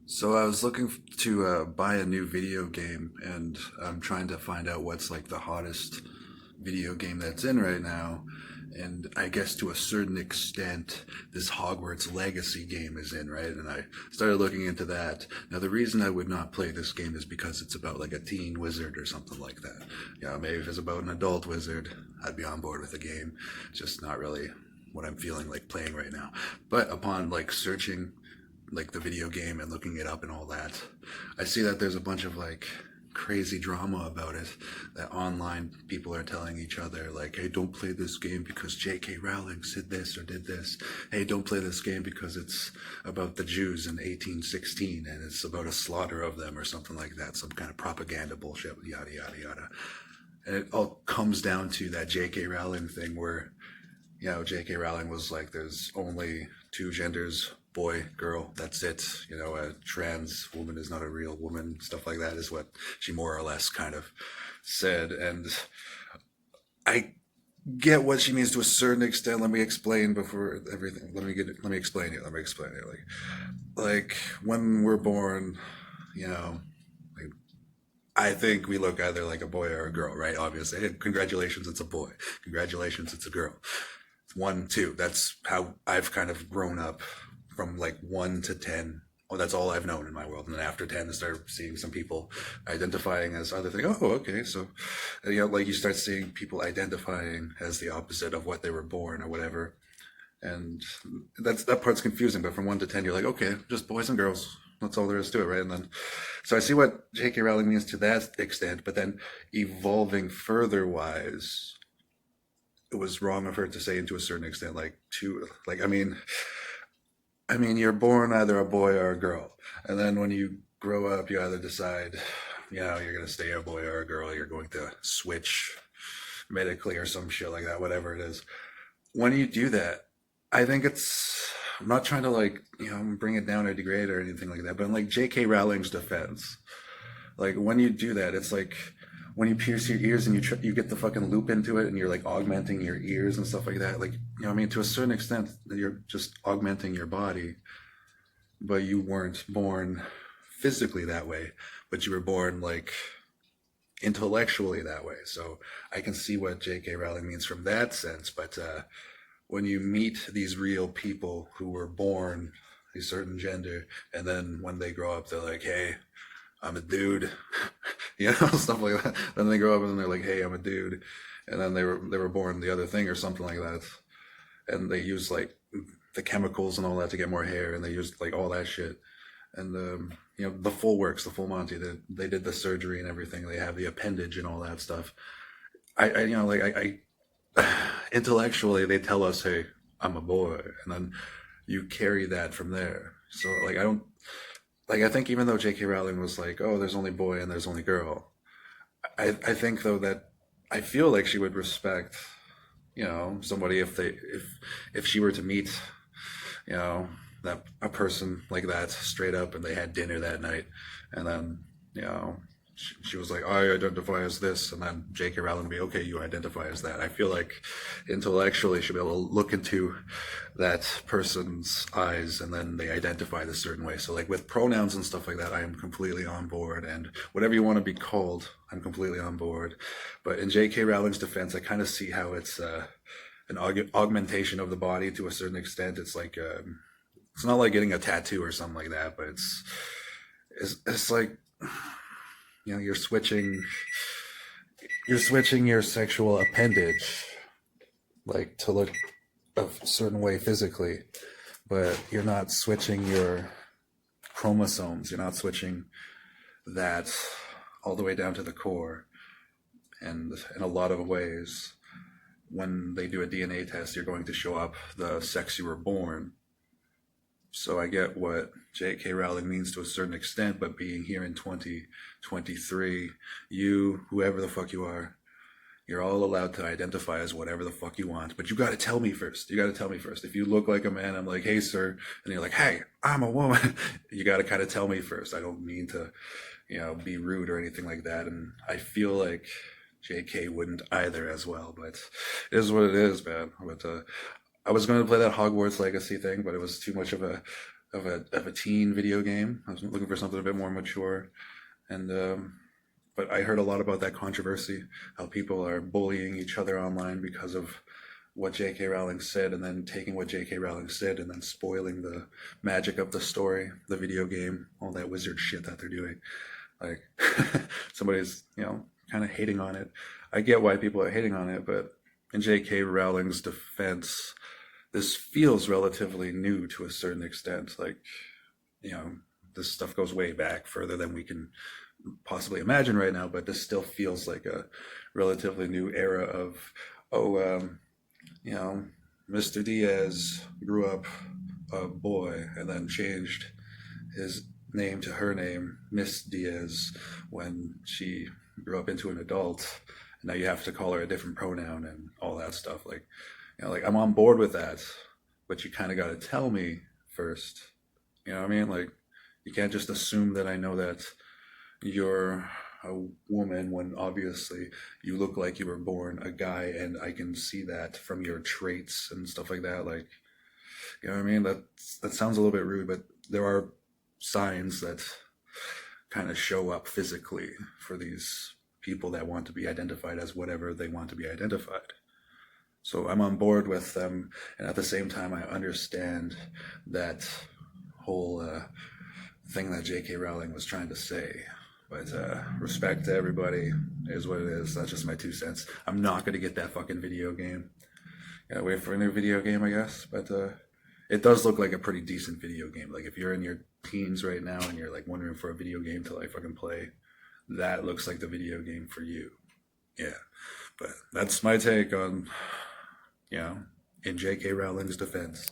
So I was looking to buy a new video game, and I'm trying to find out what's like the hottest video game that's in right now. And I guess to a certain extent, this Hogwarts Legacy game is in, right? And I started looking into that. Now, the reason I would not play this game is because it's about like a teen wizard or something like that. Maybe if it's about an adult wizard, I'd be on board with the game. It's just not really what I'm feeling like playing right now. But upon like searching like the video game and looking it up and all that, I see that there's a bunch of like crazy drama about it, that online people are telling each other like, hey, don't play this game because J.K. Rowling said this or did this. Hey, don't play this game because it's about the Jews in 1816 and it's about a slaughter of them or something like that, some kind of propaganda bullshit, yada yada yada. And it all comes down to that J.K. Rowling thing where, J.K. Rowling was like, there's only two genders, boy, girl, that's it. A trans woman is not a real woman, stuff like that is what she more or less kind of said. And I get what she means to a certain extent. Let me explain before everything. Let me explain it. Let me explain it. Like when we're born, you know, like, I think we look either like a boy or a girl, right? Obviously. Hey, congratulations, it's a boy. Congratulations, it's a girl. One, two. That's how I've kind of grown up from like 1 to 10. Oh, that's all I've known in my world. And then after 10, I start seeing some people identifying as other things. Oh, okay. So, like you start seeing people identifying as the opposite of what they were born or whatever. And that part's confusing. But from 1 to 10, you're like, okay, just boys and girls. That's all there is to it, right? And then, so I see what J.K. Rowling means to that extent. But then evolving further wise, it was wrong of her to say, to a certain extent, I mean, you're born either a boy or a girl, and then when you grow up, you either decide, you're gonna stay a boy or a girl. You're going to switch medically or some shit like that, whatever it is. When you do that, I think it's. I'm not trying to bring it down or degrade or anything like that, but in like J.K. Rowling's defense, like when you do that, it's like when you pierce your ears and you get the fucking loop into it and you're like augmenting your ears and stuff like that. Like, I mean, to a certain extent, you're just augmenting your body, but you weren't born physically that way, but you were born like intellectually that way. So I can see what J.K. Rowling means from that sense. But when you meet these real people who were born a certain gender, and then when they grow up, they're like, hey, I'm a dude, stuff like that. Then they grow up and they're like, hey, I'm a dude. And then they were born the other thing or something like that. And they use like the chemicals and all that to get more hair, and they used like all that shit. And the full works, the full Monty. They did the surgery and everything. They have the appendage and all that stuff. Intellectually they tell us, hey, I'm a boy, and then you carry that from there. So like I don't like I think even though J.K. Rowling was like, oh, there's only boy and there's only girl, I think though that I feel like she would respect somebody if she were to meet you know that a person like that straight up and they had dinner that night, and then she was like, I identify as this, and then J.K. Rowling would be, okay, you identify as that. I feel like intellectually she'll be able to look into that person's eyes and then they identify this certain way. So like with pronouns and stuff like that, I am completely on board, and whatever you want to be called, I'm completely on board. But in J.K. Rowling's defense, I kind of see how it's an augmentation of the body to a certain extent. It's like it's not like getting a tattoo or something like that, but it's like you're switching your sexual appendage like to look a certain way physically, but you're not switching your chromosomes. You're not switching that all the way down to the core. And in a lot of ways, when they do a DNA test, you're going to show up the sex you were born. So I get what J.K. Rowling means to a certain extent, but being here in 2023, whoever the fuck you are, you're all allowed to identify as whatever the fuck you want. But you got to tell me first. You got to tell me first. If you look like a man, I'm like, hey, sir. And you're like, hey, I'm a woman. You got to kind of tell me first. I don't mean to, be rude or anything like that. And I feel like J.K. wouldn't either as well. But it is what it is, man. But I was going to play that Hogwarts Legacy thing, but it was too much of a of a teen video game. I was looking for something a bit more mature, and but I heard a lot about that controversy, how people are bullying each other online because of what J.K. Rowling said, and then taking what J.K. Rowling said and then spoiling the magic of the story, the video game, all that wizard shit that they're doing. Like, somebody's, kind of hating on it. I get why people are hating on it, but in J.K. Rowling's defense, this feels relatively new to a certain extent. Like, this stuff goes way back, further than we can possibly imagine right now, but this still feels like a relatively new era of, Mr. Diaz grew up a boy and then changed his name to her name, Miss Diaz, when she grew up into an adult. And now you have to call her a different pronoun and all that stuff. Like, like I'm on board with that, but you kind of got to tell me first. You know what I mean? Like, you can't just assume that I know that you're a woman when obviously you look like you were born a guy, and I can see that from your traits and stuff like that. Like, you know what I mean? That sounds a little bit rude, but there are signs that kind of show up physically for these people that want to be identified as whatever they want to be identified. So I'm on board with them, and at the same time I understand that whole thing that J.K. Rowling was trying to say. But respect to everybody is what it is. That's just my 2 cents. I'm not going to get that fucking video game. Gotta wait for a new video game, I guess. But it does look like a pretty decent video game. Like, if you're in your teens right now and you're like wondering for a video game to like fucking play, that looks like the video game for you. Yeah. But that's my take on, in J.K. Rowling's defense.